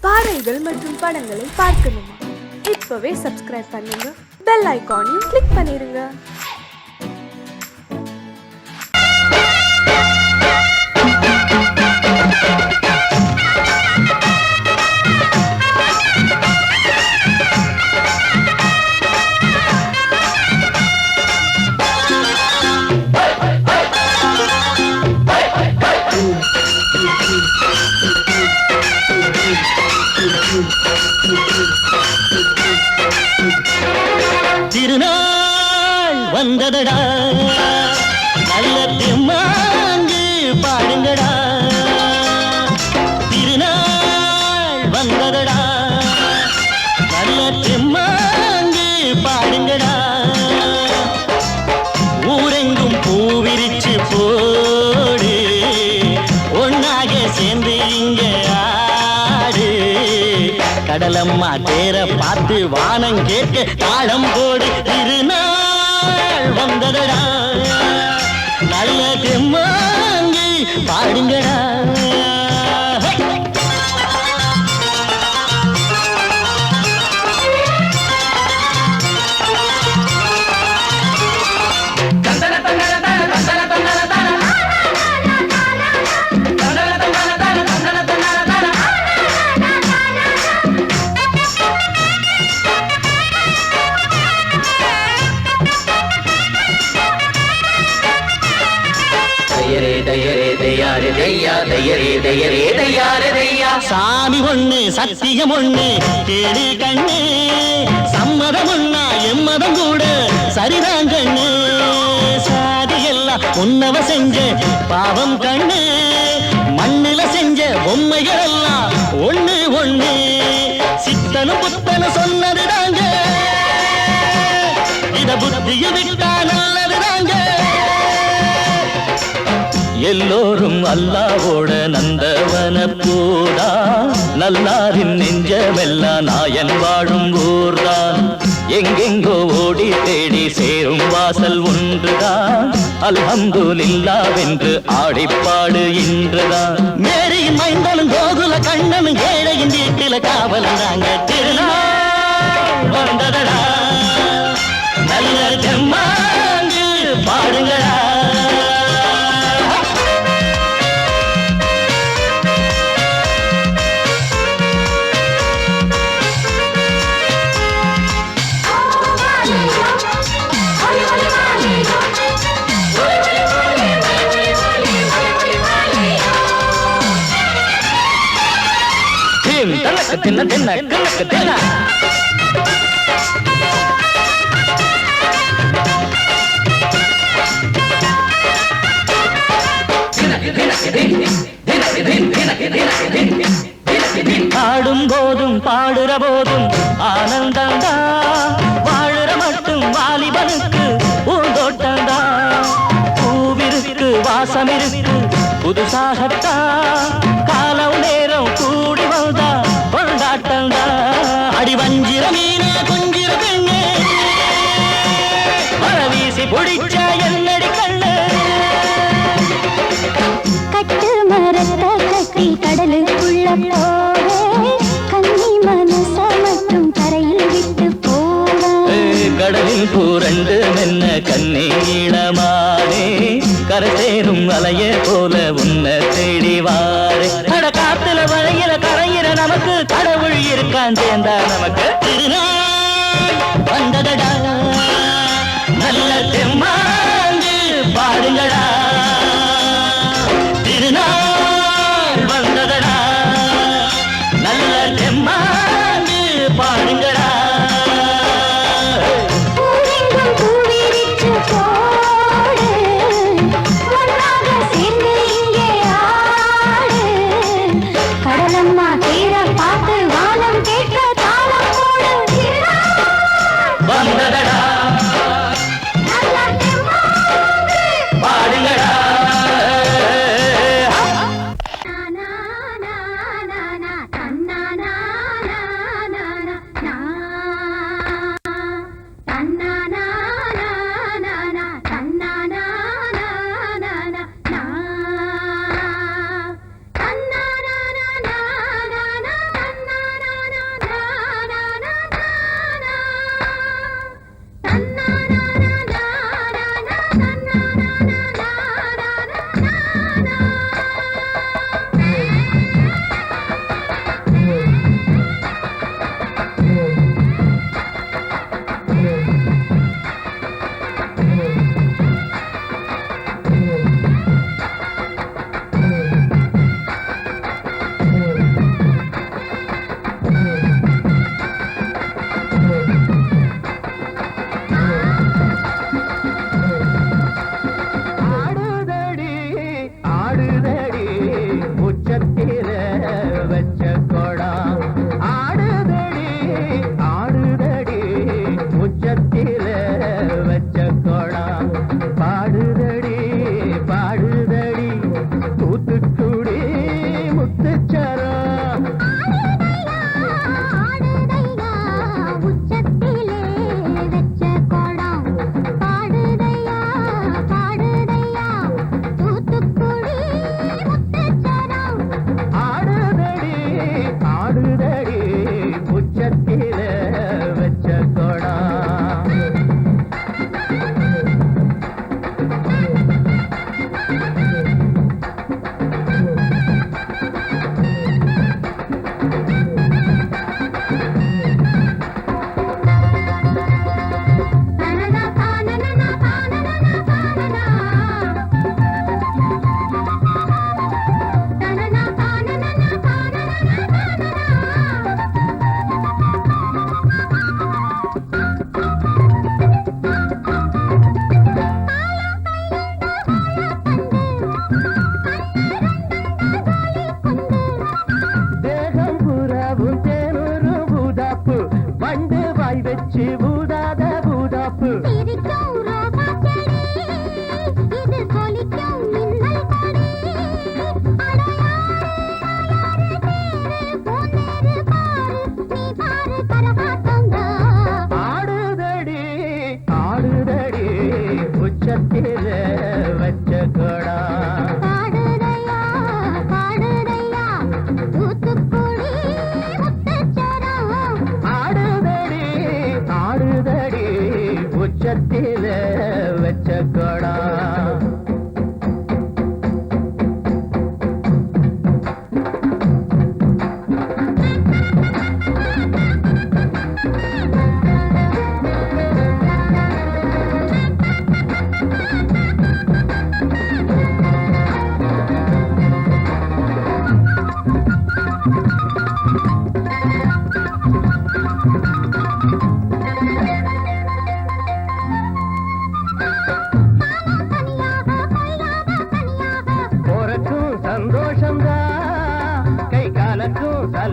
பாடல்கள் மற்றும் படங்களை பார்க்கணுமா? இப்பவே சப்ஸ்கிரைப் பண்ணுங்க, பெல் ஐகானையும் கிளிக் பண்ணிருங்க. திருநாள் வந்ததடா, நல்ல தெம்மாங்கு பாடுங்கடா. திருநாள் வந்ததடா, நல்ல தெம்மாங்கு பாடுங்கடா. ஊரெங்கும் பூவிரிச்சு போடு, ஒன்னாக சேர்ந்து இங்க ஆடு. கடலம்மா தேர பார்த்து வானம் கேட்க தாளம் போடு. திருநாள் வந்ததடா, நல்ல தெம்மாங்கி பாடுங்கடா. சாமி ஒண்ணு சத்தியம் ஒண்ணு கேடு கண்ணு, சம்மதம் ஒண்ணா எம்மதம் கூட சரிதான் கண்ணு. சாதி எல்லாம் உன்னவ செஞ்ச பாவம் கண்ணு, மண்ணில செஞ்ச பொம்மைகள் எல்லாம் ஒண்ணு ஒண்ணு. சித்தனும் புத்தனும் சொன்னது தாங்க, இத புத்திய விட்டா நல்லது தாங்க. எல்லோரும் அல்லாவோட நந்தவன பூதா, நல்லாரின் நெஞ்சமெல்லாம் நாயன் வாழும் ஊர்தான். எங்கெங்கோ ஓடி தேடி சேரும் வாசல் ஒன்றுதான், அல்ஹம்துலில்லாஹ்வென்று ஆடிப்பாடு இன்றுதான். மேரியின் மைந்தனும் கோகுல கண்ணனும் ஏழையின் வீட்டில காவலந்தாங்க. திருநாள் வந்ததடா, நல்ல தெம்மாங்கு பாடுங்களா. தின்ன தின்ன கிழக்கு தின்ன ஆடும் போதும் பாடுற போதும் ஆனந்தந்தா, வாழுற மட்டும் வாலிபனுக்கு பூந்தோட்டந்தா. பூவிருக்கு வாசம் இருக்கு புதுசாகத்தா, காலம் நேரம் கூடி வந்தா கொண்டாட்டந்தா. அடி வஞ்சிர மீன கொஞ்சிர பெண்ணே, மர வீசி பிடிச்ச என்னடி கண்ணு. கட்டு மரத்த கட்டி கடலுக்குள்ள போவே, கன்னி மனச மட்டும் கரையில் விட்டு போவே. கடலில் பூரண்டு மென்ன கண்ணீளமானே, கரை சேரும் அலைய போல உன்னை தேடி வாரே. கட காத்துல வளையிற கரையிற நமக்கு கடவுள் இருக்கான் சேர்ந்தா நமக்கு. திருநாள் வந்ததடா, நல்ல தெம்மாங்கு பாடுங்கடா. திருநாள் வந்ததடா, நல்ல தெம்மாங்கு பாடுங்கடா. ஊரெங்கும் பூவிரிச்சு போடு, ஒன்னாக சேர்ந்து இங்கே ஆடு. கடலம்மா தேர பார்த்து வானம் கேட்க தாளம் போடு.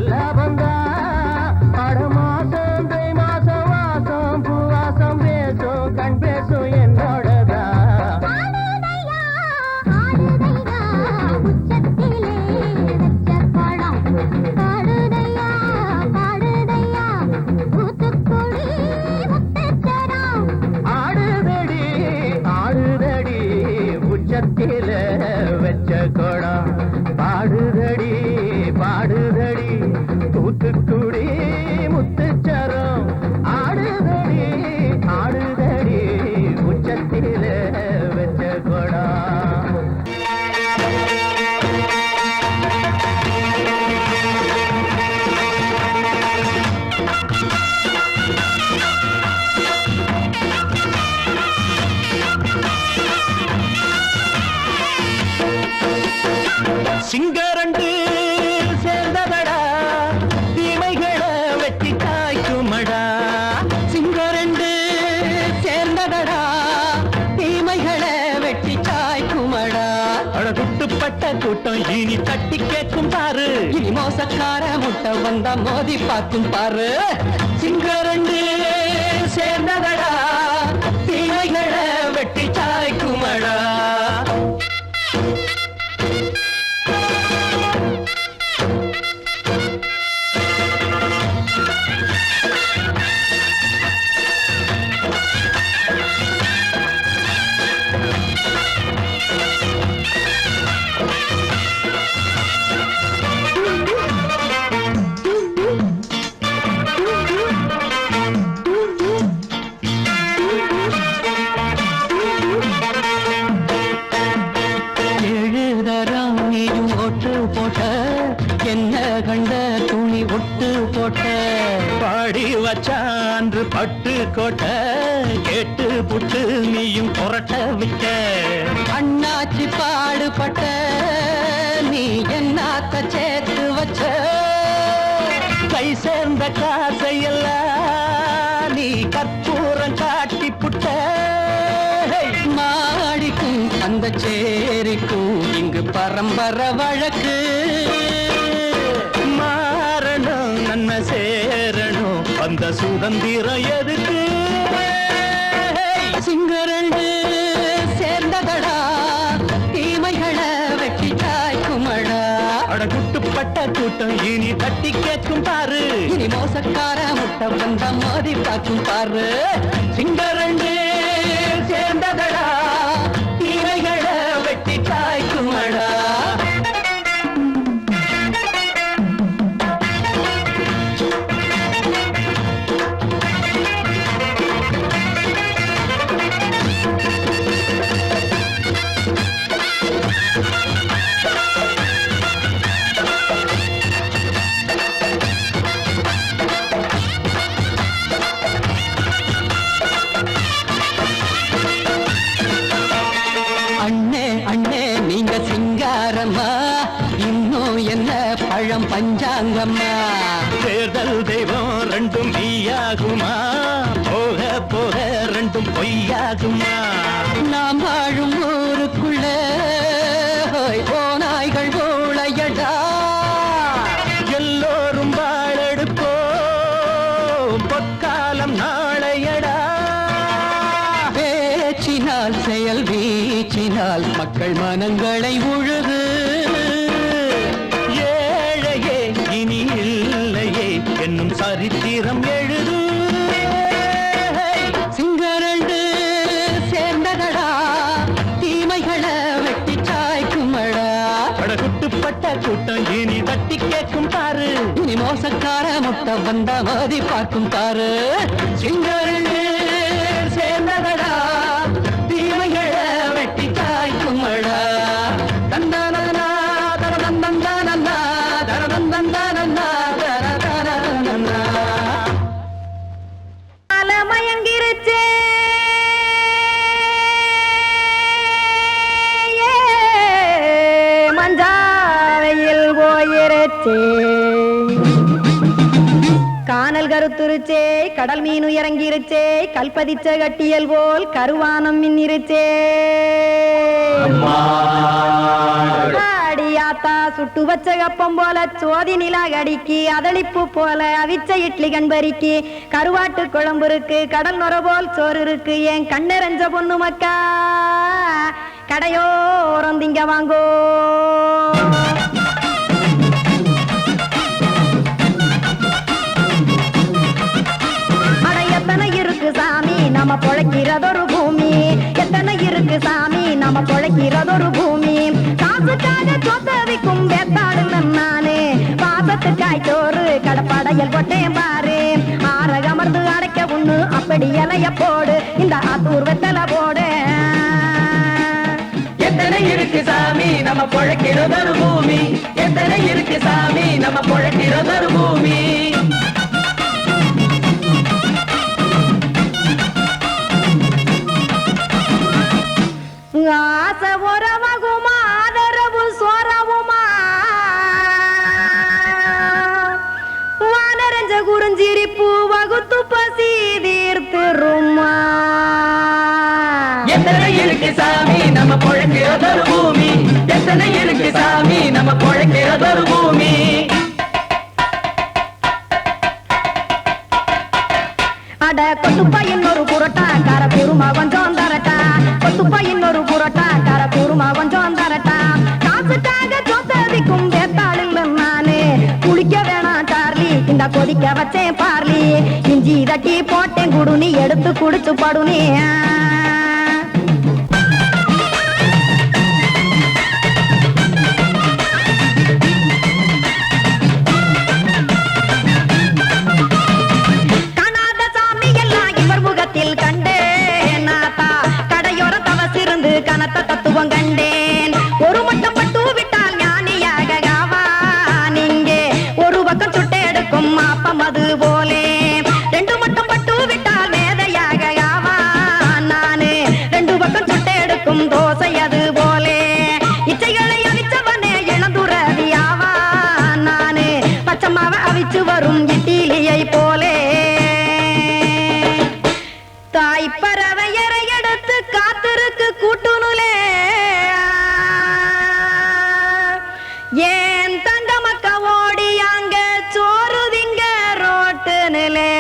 நல்ல வந்தா அட மாசம் தை மாசம் வாசம் பூவாசம் பேசும் கண் பேசும் என்னோடதா ஆடுதடி ஆடுதடி உச்சத்தில வச்ச கோடம் பாடுதடி பாடுதடி தூத்துக்குடி முத்துச்சரம் ஆடுதடி ஆடுதடி உச்சத்தில வச்ச கோடம் சிங்கரண்டு சேர்ந்ததடா தீமைகளை வெட்டி காய்க்குமடா சிங்கரண்டு சேர்ந்ததடா தீமைகளை வெட்டி காய்க்குமடா அழகுட்டுப்பட்ட கூட்டம் இனி தட்டி கேட்கும் பாரு இனி மோசக்கார முட்டை வந்தா மோதி பார்க்கும் பாரு சிங்கரண்டு சேர்ந்ததடா தீமைகளை வெட்டி காய்க்குமடா பாடி வச்சான்று பட்டு கோட்டை கேட்டு புட்டு நீயும் புரட்ட விட்ட அண்ணாச்சி பாடுபட்ட நீ என்னாத்த சேர்த்து வச்ச கை சேர்ந்த காசையெல்லாம் நீ கற்பூரம் காட்டி புட்ட மாடிக்கும் அந்த சேரிக்கும் இங்கு பரம்பரை வழக்கு மாறணும் நன்மை சேரணும் அந்த சுதந்திரம் எதுக்கு சிங்கரண்டு சேர்ந்ததடா தீமைகளை வெட்டி காய்க்குமடா அடகுட்டுப்பட்ட கூட்டம் இனி தட்டி கேட்கும் பாரு இனி மோசக்கார முட்டை வந்த மோதி பார்க்கும் பாரு சிங்கரண்டு சேர்ந்ததடா தீமைகளை வெட்டி காய்க்குமடா பஞ்சாங்கம்மா தேர்தல் தெய்வம் ரெண்டும் மெய்யாகுமா போக போக ரெண்டும் பொய்யாகுமா நாம் வாழும் ஊருக்குள்ள ஓநாய்கள் ஊழையடா எல்லோரும் வாழெடுப்போம் பொற்காலம் நாளையடா பேச்சினால் செயல் வீச்சினால் மக்கள் மனங்களை உழுது இனி இல்லையே என்னும் சரித்திரம் எழுது சிங்கரண்டு சேர்ந்ததடா தீமைகளை வெட்டி சாய்க்குமடா அடகுட்டுப்பட்ட கூட்டம் இனி தட்டி கேட்கும் பாரு இனி மோசக்கார முட்டை வந்த மோதி பார்க்கும் பாரு சிங்கரண்டு சேர்ந்ததடா தீமைகளை வெட்டி காய்க்குமடா தந்தானா தரதந்தந்தானா மயங்கிருச்சே மஞ்சாவையில் போயிருச்சே கானல் கருத்துருச்சே கடல் மீன் இறங்கிருச்சே கல்பதிச்ச கட்டியல் போல் கருவானம் மின்னிருச்சே ஆடியா ஆத்தா சுட்டு வச்ச கப்பம் போல சோதி நிலா கடிக்கு அதளிப்பு போல அவிச்ச இட்லி கண்பறிக்கு கருவாட்டு குழம்பு இருக்கு கடல் நுர போல் சோறு இருக்கு என் கண்ணெரஞ்ச பொண்ணு மக்கா கடையோரம் திங்க வாங்கோ. எத்தனை இருக்கு சாமி நம்ம பொழைக்கிறதொரு பூமி, எத்தனை இருக்கு சாமி நம்ம பொழைக்கிறதொரு பூமி. காசுக்காக சொத்தவிக்கும் வேத்தாடுல நானு பாசத்துக்காய் சோறு கடப்படையல் போட்டேன் பாரு. ஆற அமர்ந்து அடைக்க ஒண்ணு அப்படி இலைய போடு இந்த ஆத்தூர் வெத்தலை போடு. எத்தனை இருக்கு சாமி நம்ம பொழைக்கிறதொரு பூமி, எத்தனை இருக்கு சாமி நம்ம பொழைக்கிறதொரு பூமி. ஆசை உறவகுமா ஆதரவு சோறவுமா வானரஞ்ச குறிஞ்சிரிப்பு வகுத்து பசி தீர்த்துருமா. எத்தனை இருக்கு சாமி நம்ம பொழைக்கிறதொரு பூமி, எத்தனை இருக்கு சாமி நம்ம பொழைக்கிறதொரு பூமி. அட கொத்துப்பா இன்னொரு புரோட்டா கார பெருமா கொஞ்சம் தரட்டா, கொத்துப்பா இன்னொரு புரோட்டா கார பெருமா கொஞ்சம் தரட்டா. காசுக்காக சொத்ததிக்கும் வேத்தாளில் நானு குளிக்க வேணாம் சார்லி இந்த கொதிக்க வச்சேன் பார்லி. இஞ்சி தட்டி போட்டேன் குடுனி எடுத்து குடிச்சு படுனி. கனத்த தத்துவம் கண்டேன் ஒரு மட்டம் பட்டு விட்டால் ஞானியாக காவான். இங்கே ஒரு பக்கம் சுட்டு எடுக்கும் மாப்பம் அது போலே ரெண்டு மட்டம் பட்டு விட்டால் மேதையாக காவான். நானு ரெண்டு பக்கம் சுட்டு எடுக்கும் தோசை அது போலே இச்சைகளை அவிச்சவனே இளந்துறவி ஆவான். நானு பச்சமாவ அவிச்சு வரும் இட்டிலியை போலே தாய் பறவையரை எடுத்து காத்திருக்கு கூட்டுனுலே. ஏன் தங்க மக்க ஓடி அங்க சோறுதிங்க ரோட்டு நிலே.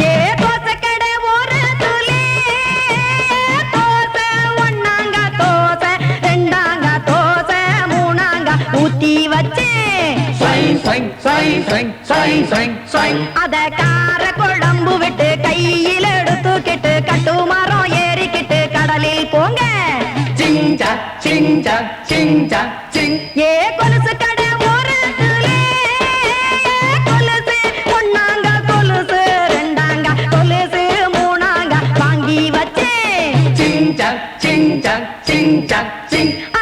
ஏ தோசை கடை ஒரு துளி தோசை ஒன்னாங்க தோசை ரெண்டாங்க தோசை மூணாங்க ஊத்தி வச்சே அத கார குழம்பு விட்டு கையில் எடுத்துக்கிட்டு கட்டு மரம் ஏறிக்கிட்டு கடலில் போங்க. ஏ கொலுசு கடை ஓரத்திலே கொலுசு ஒன்னாங்க கொலுசு ரெண்டாங்க கொலுசு மூணாங்க வாங்கி வச்சே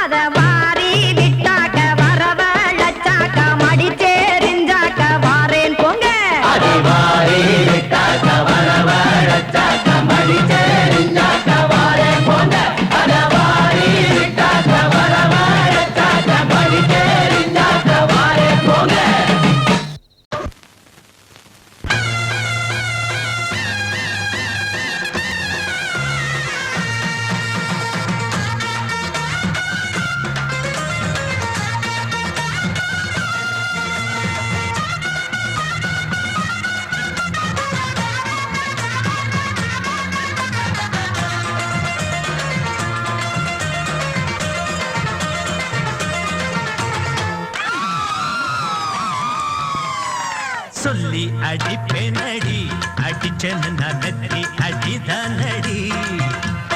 அத வாரி விட்டாக்க வரவழைச்சாக்க மடிச்சேரிஞ்சாக்க வாரேன் போங்க. சொல்லி அடிப்பேனடி அடிச்சேன்னு நான் நெத்தி அடிதானடி.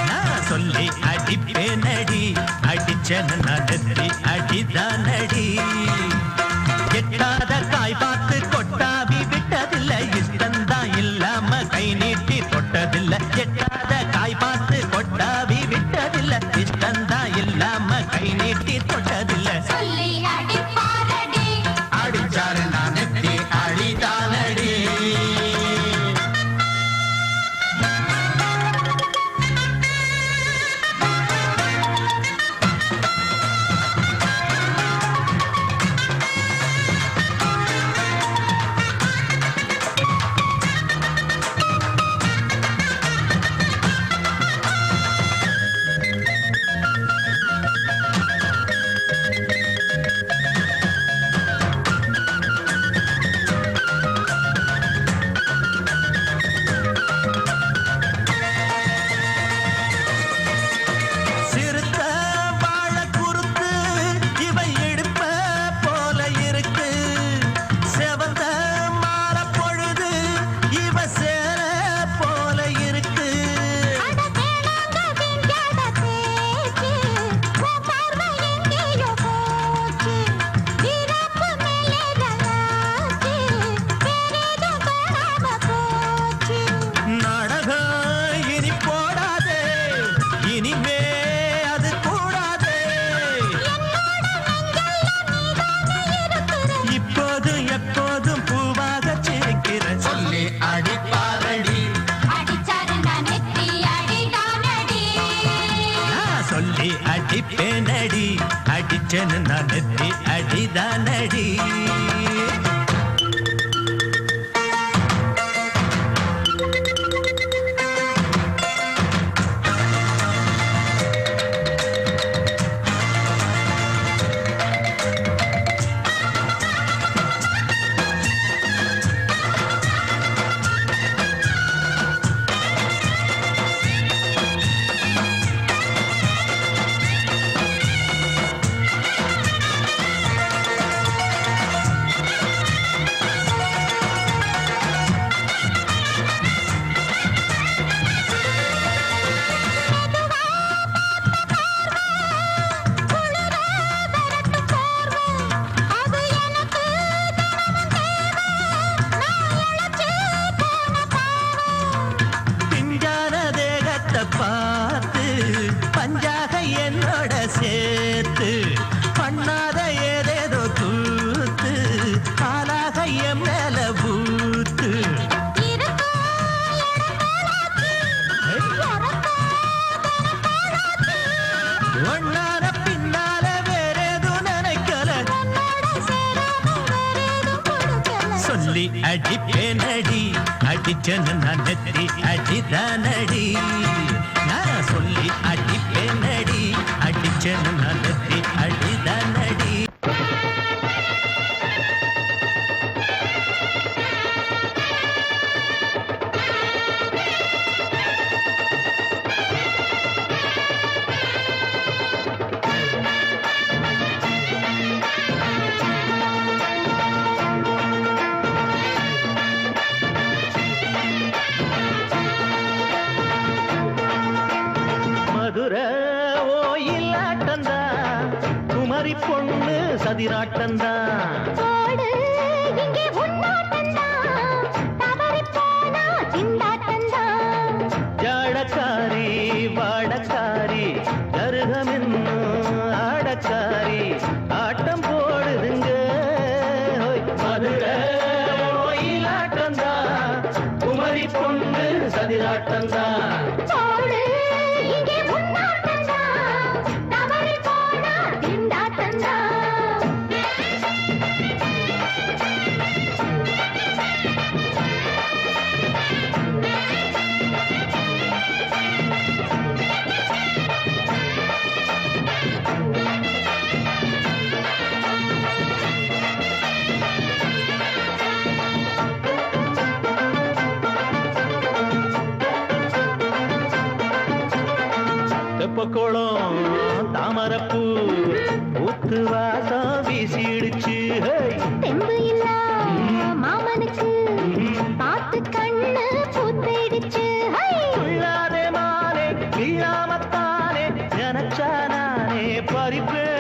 நான் சொல்லி அடிப்பேனடி அடிச்சேன்னு நான் நெத்தி அடிதானடி. எட்டாத காய் பார்த்து கொட்டாவி விட்டதில்லை இஷ்டந்தான் இல்லாம கை நீட்டி தொட்டதில்லை. எட்டாத காய் பார்த்து கொட்டாவி விட்டதில்லை இஷ்டந்தான் இல்லாம கை நீட்டி தொட்டதில்லை. அடிச்சாரு நான் நெத்தி அடிதானடி. அடிப்பேனடி அடிச்சனு நான் நெத்தி அடிதானடி பார்த்து பஞ்சாக என்னோட சேர்த்து பண்ணாத ஏதேதோ கூத்து ஆளாக என் மேல பூத்து ஒன்னார பின்னால வேறேதோ நினைக்கல சொல்லி அடிப்பேனடி அடிச்சனு நான் நெத்தி அடிதானடி நான் சொல்லி அடிப்பேனடி அடிச்சனு நான் நெத்தி அடிதானடி மதுரை ஓயிலாட்டந்தா குமரி பொண்ணு சதிராட்டந்தா ஜாடக்காரி வாடக்காரி கருகமின்னு ஆடக்காரி ஆட்டம் போடுதுங்க மதுரை ஓயிலாட்டந்தா குமரி பொண்ணு சதிராட்டந்தா தெப்பக்குளம் தாமரப்பூ ஊத்து வாசம் வீசிடுச்சு தெம்பு இல்ல மாமனுக்கு பார்த்து கண்ணு பூத்திடுச்சு உள்ளாதே மாலே இல்லாமத்தானே நினைச்சா நானே பறிப்பேன்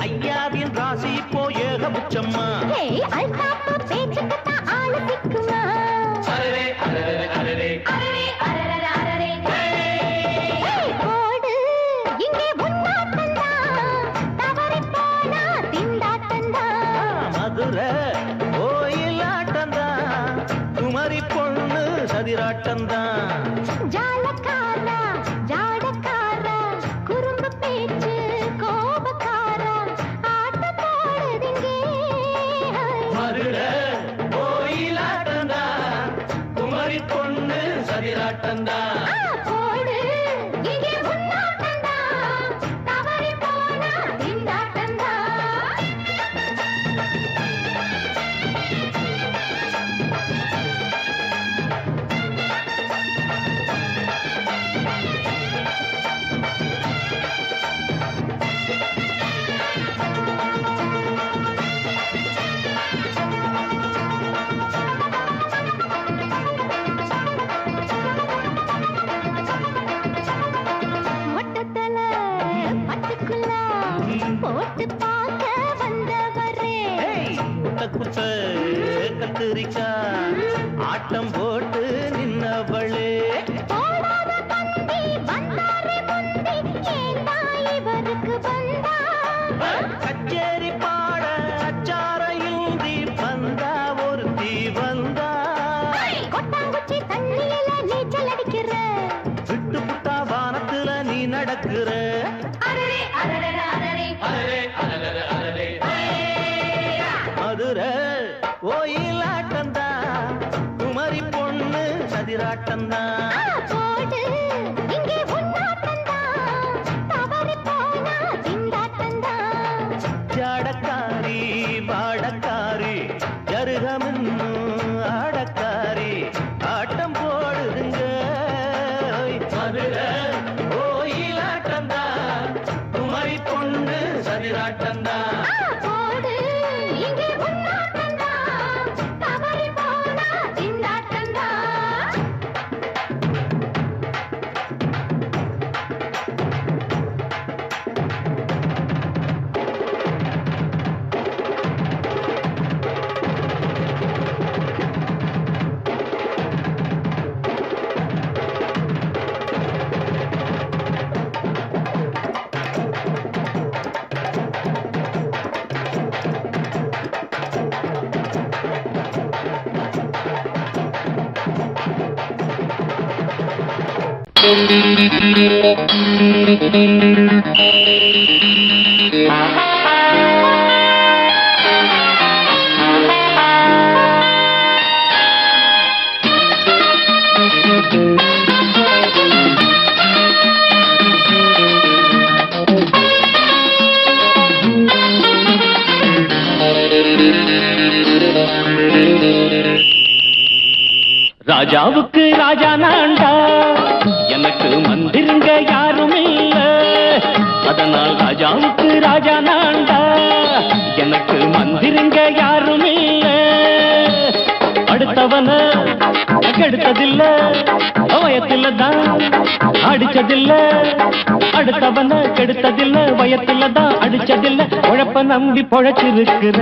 ஐயாவின் ராசி போ ஏக முச்சம்மா மதுரை ஓயிலாட்டந்தா குமரி பொண்ணு சதிராட்டந்தா ஜாலக்காரா ஜாடக்காரா குறும்பு பேச்சு கோபக்காரா ஆட்ட போடுதிங்க மதுரை ஓயிலாட்டந்தா குமரி பொண்ணு சதிராட்டந்தா போடு இங்கே முன்னாட்டந்தா தவறி போனா திண்டாட்டந்தா மொட்டத்தல பட்டுக்குள்ள போட்டு பார்க்க வந்தவரே குட்ட கத்திரிக்கா ஆட்டம் போட்டு நின்னவளே போடாத தந்தி வந்தாரே முந்தி ஏண்டா இவருக்கு வந்தா கச்சேரி பாட அச்சார இந்தி வந்தா ஒருத்தி வந்தா கொட்ட கொட்டாங்குச்சி தண்ணியில நீச்சல் அடிக்கிற விட்டு புட்டா வானத்துல நீ நடக்கிற மதுரை கோயிலாட்டந்தா குமரி பொண்ணு சதிராட்டந்தா போடு இங்கே உன்னாட்டந்தா தவறி போனா திண்டாட்டந்தா ஜாடக்காரி பாடக்காரி ஜருகமின்னு ஆடக்காரி ஆட்டம் போடுதுங்க மதுரை கோயிலாட்டந்தா குமரி பொண்ணு சதிராட்டந்தா போடு இங்கே உன்னாட்டந்தா தவறி போனா திண்டாட்டந்தா ராஜாவுக்கு ராஜா நான்டா எனக்கு மந்திருங்க யாரும் இல்ல அதனால் ராஜாவுக்கு ராஜா நான்டா எனக்கு மந்திருங்க யாரும் இல்ல அடுத்தவன கெடுத்ததில்ல வயத்தில தான் அடிச்சதில்ல அடுத்தவன கெடுத்ததில்ல வயத்தில தான் அடிச்சதில்ல உழப்ப நம்பி பொழைச்சிருக்கிற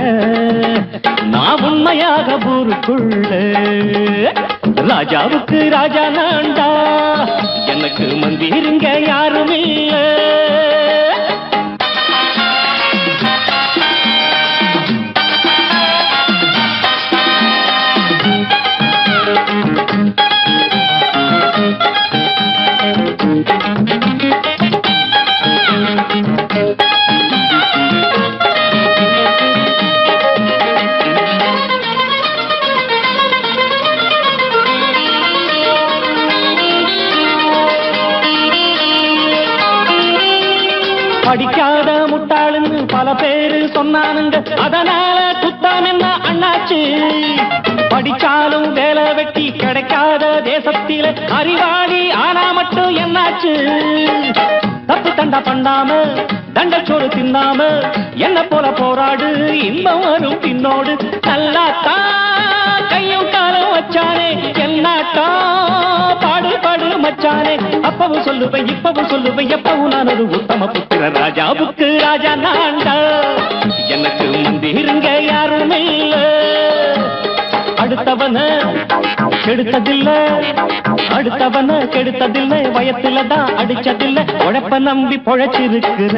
நான் உண்மையாக ஊருக்குள்ள ராஜாவுக்கு ராஜா நான்டா எனக்கு மந்திருங்க யாரும் இல்ல படிக்காத முட்டாளுன்னு பல பேரு சொன்னானுங்க அதனால குத்தான் என்ன அண்ணாச்சு படிச்சாலும் வேலை வெட்டி கிடைக்காத தேசத்தில அறிவாளி ஆனா மட்டும் என்னாச்சு தப்பு தண்டா பண்ணாம தண்டச்சோறு தின்னாம என்ன போல போராடு இன்பம் வரும் பின்னோடு நல்லாத்தான் கையும் காலம் வச்சானே என்னாட்டா பாடு பாடு மச்சானே அப்பவும் சொல்லுவேன் இப்பவும் சொல்லுவேன் எப்பவும் நான் ஒரு உத்தம புத்திர ராஜாவுக்கு ராஜா நான்டா எனக்கு மந்திருங்க யாரும் இல்ல அடுத்தவன கெடுத்ததில்ல அடுத்தவன கெடுத்ததில்லை வயத்துல தான் அடிச்சதில்லை உழைப்ப நம்பி பொழைச்சிருக்கிற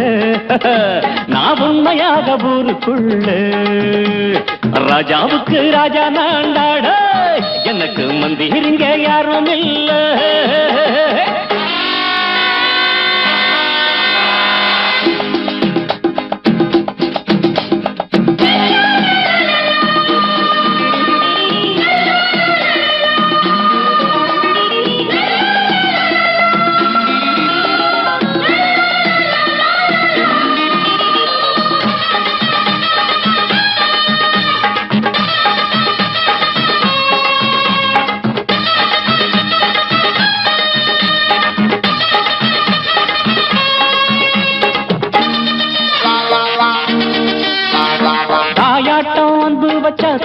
நான் உண்மையாக ஊருக்குள்ள ராஜாவுக்கு ராஜா நான்டாட எனக்கு மந்திருங்க யாரும் இல்ல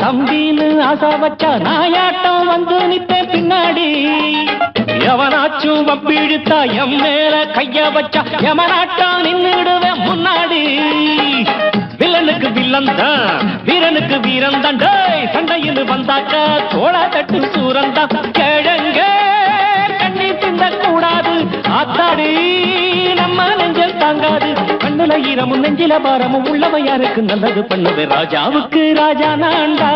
தம்பின்னு ஆசா வச்சா நாயாட்டம் வந்து நித்தேன் பின்னாடி எவனாச்சும் வப்பிழுத்தா எம் மேல கைய வச்சா எமனாட்டம் நின்னுடுவேன் முன்னாடி வில்லனுக்கு வில்லன் தான் வீரனுக்கு வீரன் தான் சண்டையில் வந்தாக்கா தோளா தட்டு சூரன் தான் கிழங்க கண்ணி திந்த கூடாது ஆத்தாடி நம்ம நெஞ்சல் தாங்காது கண்ணுல உடம்புல ஈரமும் நெஞ்சில பாரமும் உள்ளவன் யாருக்கு நல்லது பண்ணுது ராஜாவுக்கு ராஜா நான்டா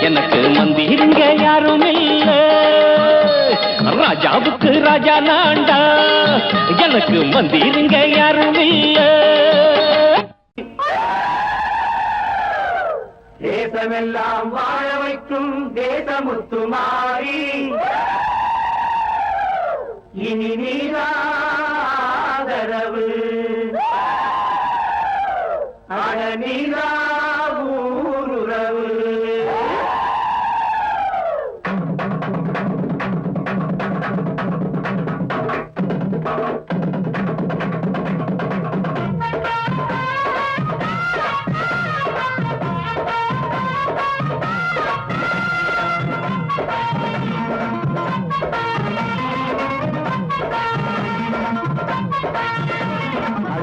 எனக்கு மந்திருங்க யாரும் இல்ல ராஜாவுக்கு ராஜா நான்டா எனக்கு மந்திருங்க யாரும் இல்ல தேசமெல்லாம் வாழ வைக்கும் தேசமுத்துமாரி இனி நீராதரவு அட நீரா ஊருறவு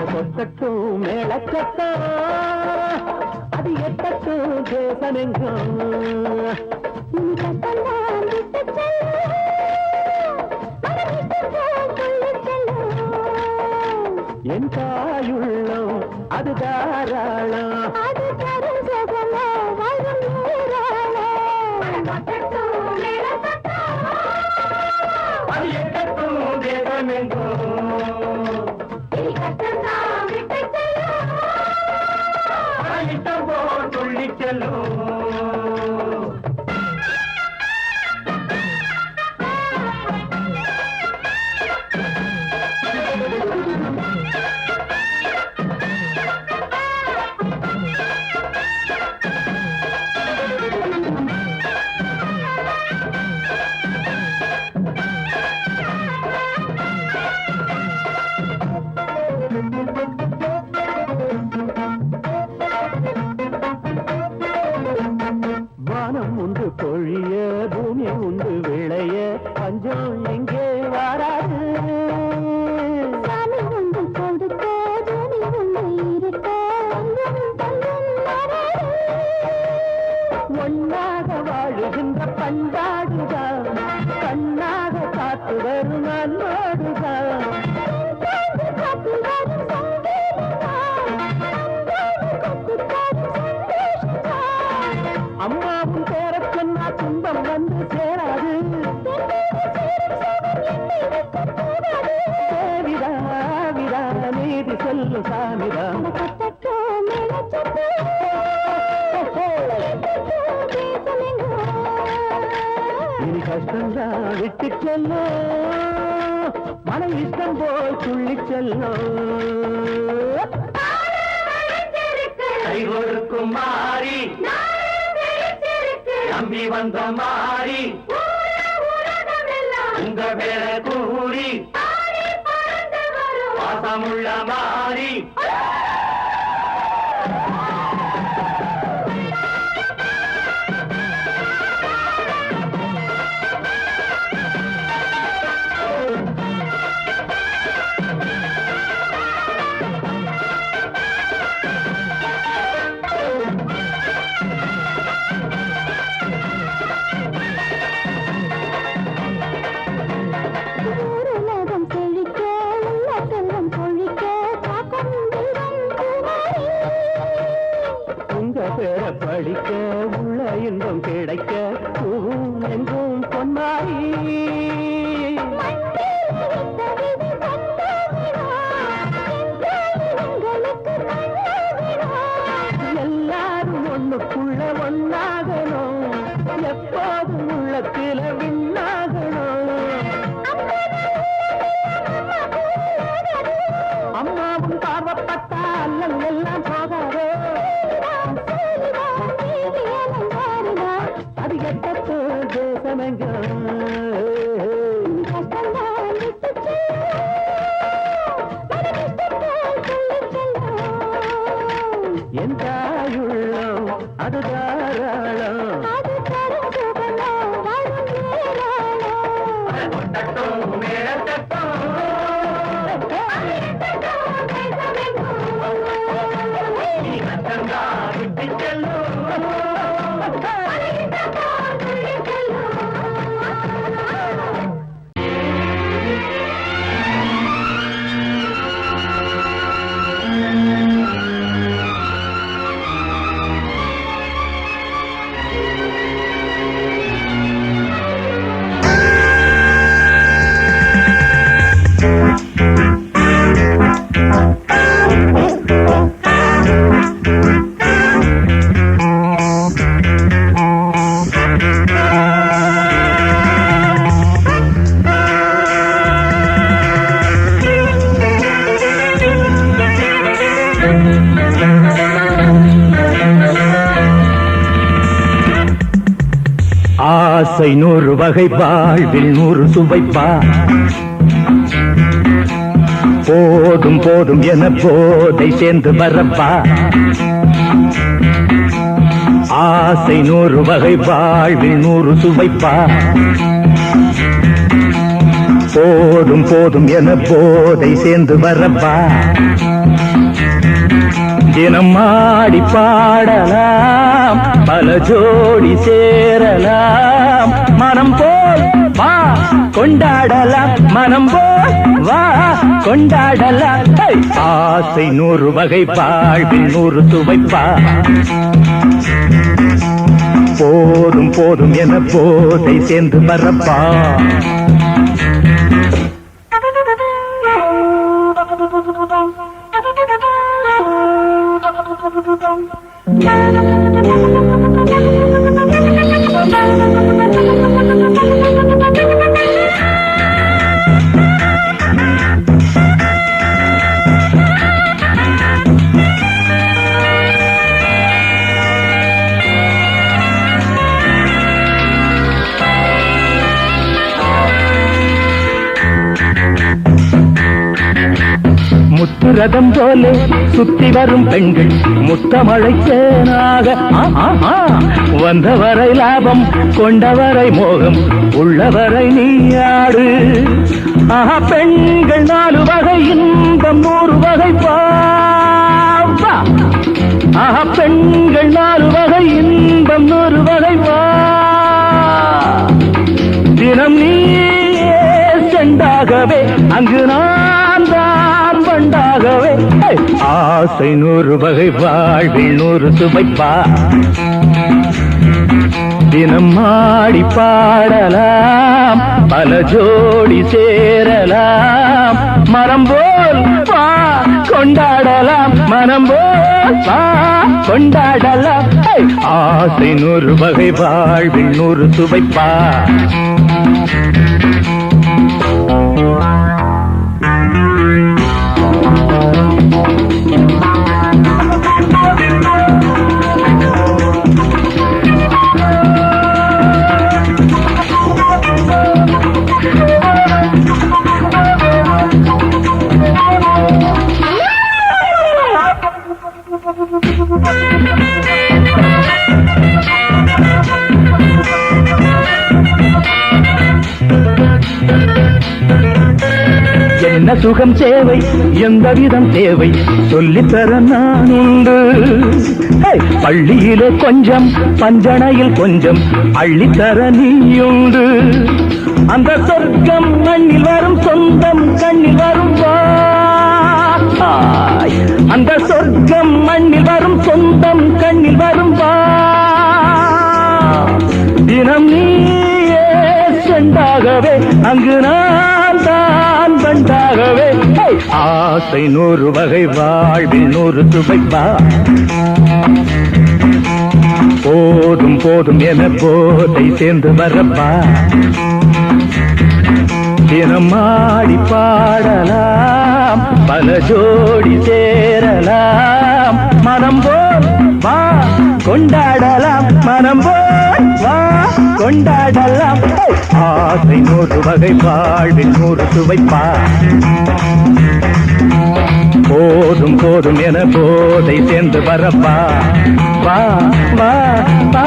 கொட்டட்டும் மேளச்சத்தம் அது எட்டட்டும் தேசமெங்கும் என் தாயுள்ளம் அது தாராளம் அது எட்டட்டும் தேசமெங்கும் துள்ளி செல்லும் வானம் உண்டு பொழிய பூமி உண்டு விளைய பஞ்சம் எங்கே வாராது ஒன்னாக வாழுகின்ற பண்பாடுதான் கண்ணாக காத்து வரும் அன்போடுதான் அம்மாவும் பேர சொன்னா துன்பம் வந்து சேராது தேவிதா விதா நீதி சொல்லும் சாமிதா இனி கஷ்டம்தான் விட்டு செல்லும் மன இஷ்டம் போல் துள்ளி செல்லும் கை கொடுக்கும் மாறி நம்பி வந்த மாறி உங்க பேர கூறி பாசமுள்ள மாறி பேர படிக்க உள்ள இன்பம் கிடைக்க எங்கும் பொன்மாரி எல்லாரும் ஒண்ணுக்குள்ள ஒன்னாகணும் எப்போதும் உள்ளத்தில விண்ணாகணும் அம்மாவும் பார்வப்பட்டா அல்லல் எல்லாம் போகாதோ அது எட்டத்து தேசமெங்க என் தாயுள்ளம் அது தாராளம் ஆசை 100 வகை வாழ்வில் 100 சுவைப்பா போதும் போதும் என போதை சேர்ந்து வரப்பா ஆசை 100 வகை வாழ்வில் 100 சுவைப்பா போதும் போதும் என போதை சேர்ந்து வரப்பா தினம் ஆடி பாடலாம் பல ஜோடி சேரலாம் மனம் போல் வா கொண்டாடலாம் மனம் போல் வா கொண்டாடலாம் ஆசை 100 வகை வாழ்வில் 100 சுவைப்பா போதும் போதும் என போதை சேர்ந்து வரப்பா முத்துரதம் போல சுத்தி வரும் பெண்கள் முத்தமழை தேனாக வந்தவரை லாபம் கொண்டவரை மோகம் உள்ளவரை நீயாடு ஆஹா பெண்கள் 4 வகை இன்பம் 100 வகை பாவா ஆஹா பெண்கள் 4 வகை இன்பம் 100 வகை வா தினம் நீயே செண்டாகவே அங்கு நான் தான் பண்டாகவே ஆசை 100 வகை வாழ்வில் 100 சுவைப்பா தினம் ஆடி பாடலாம் பல ஜோடி சேரலாம் மரம் போல் வா கொண்டாடலாம் மனம் போல் வா கொண்டாடலாம் ஆசை 100 வகை வாழ்வில் 100 சுவைப்பா என்ன சுகம் தேவை எந்த விதம் தேவை சொல்லித்தர நான் உண்டு பள்ளியிலே கொஞ்சம் பஞ்சனையில் கொஞ்சம் அள்ளித்தர நீயுண்டு அந்த சொர்க்கம் மண்ணில் வரும் சொந்தம் கண்ணில் வரும் அந்த சொர்க்கம் மண்ணில் வரும் சொந்தம் கண்ணில் வரும் தினம் நீயே செண்டாகவே அங்கு நான் தான் பண்டாகவே ஆசை 100 வகை வாழ்வில் 100 சுவைப்பா போதும் போதும் என போதை சேர்ந்து வரப்பா தினம் ஆடி பாடலாம் பல ஜோடி சேரலாம் மனம் போல் வா கொண்டாடலாம் மனம் போல் வா கொண்டாடலாம் ஆசை 100 வகை வாழ்வில் 100 சுவைப்பா போதும் போதும் என போதை சேர்ந்து வரப்பா வா வா வா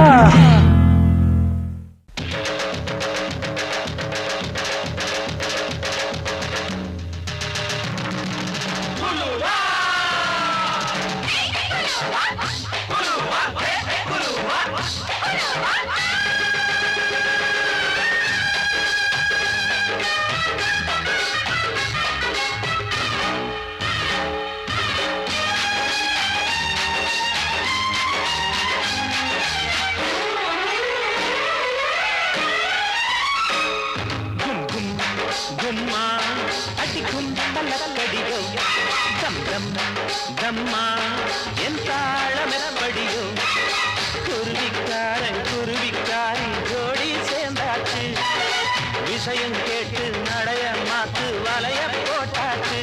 விஷயம் கேட்டு நடைய மாத்து வலைய போட்டாச்சு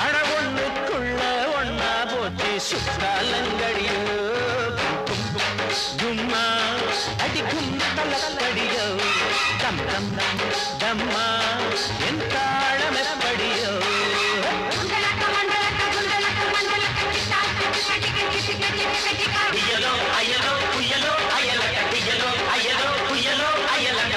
அட ஒண்ணுக்குள்ள ஒன்னா போச்சு சுத்தாலங்கடியோ கும்மா அடிக்கும் தலக்கடியோ டம் டம் டம்மா என் தாளம் எப்படியோ புயலோ அயலோ புயலோ அயலக புயலோ அயலோ புயலோ அயலக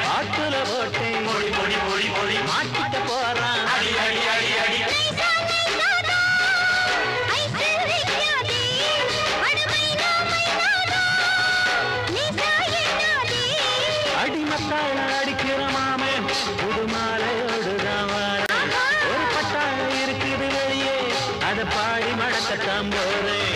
ஆட்டுல போட்டே மொழி மொழி மொழி மொழி மாட்டிக்க போறான் அடி அடி அடி அடி அடிமத்தாள அடிக்கிற மாமே புது மாலையோடுதான் ஒரு பட்டாள இருக்குது வெளியே அதை பாடி மடக்கத்தான் போறேன்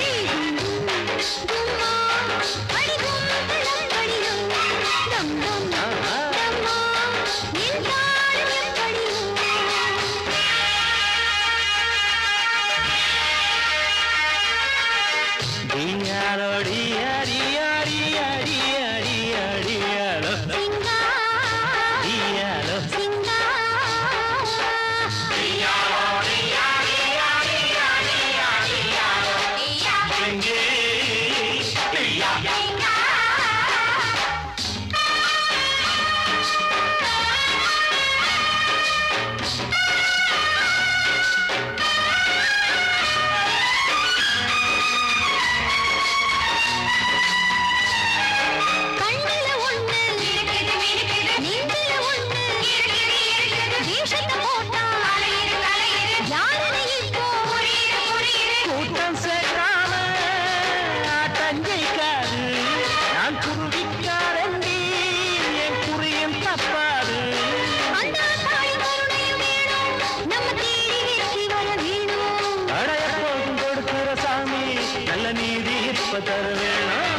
தர வேணும்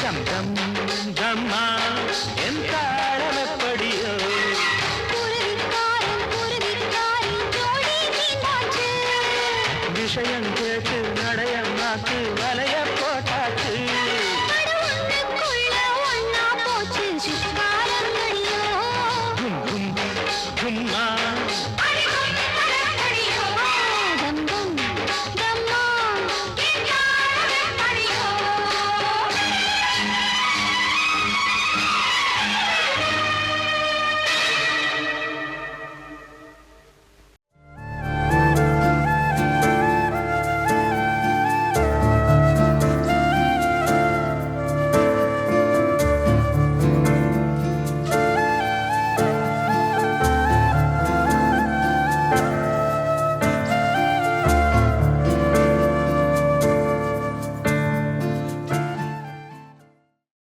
டம் டம் டம்மா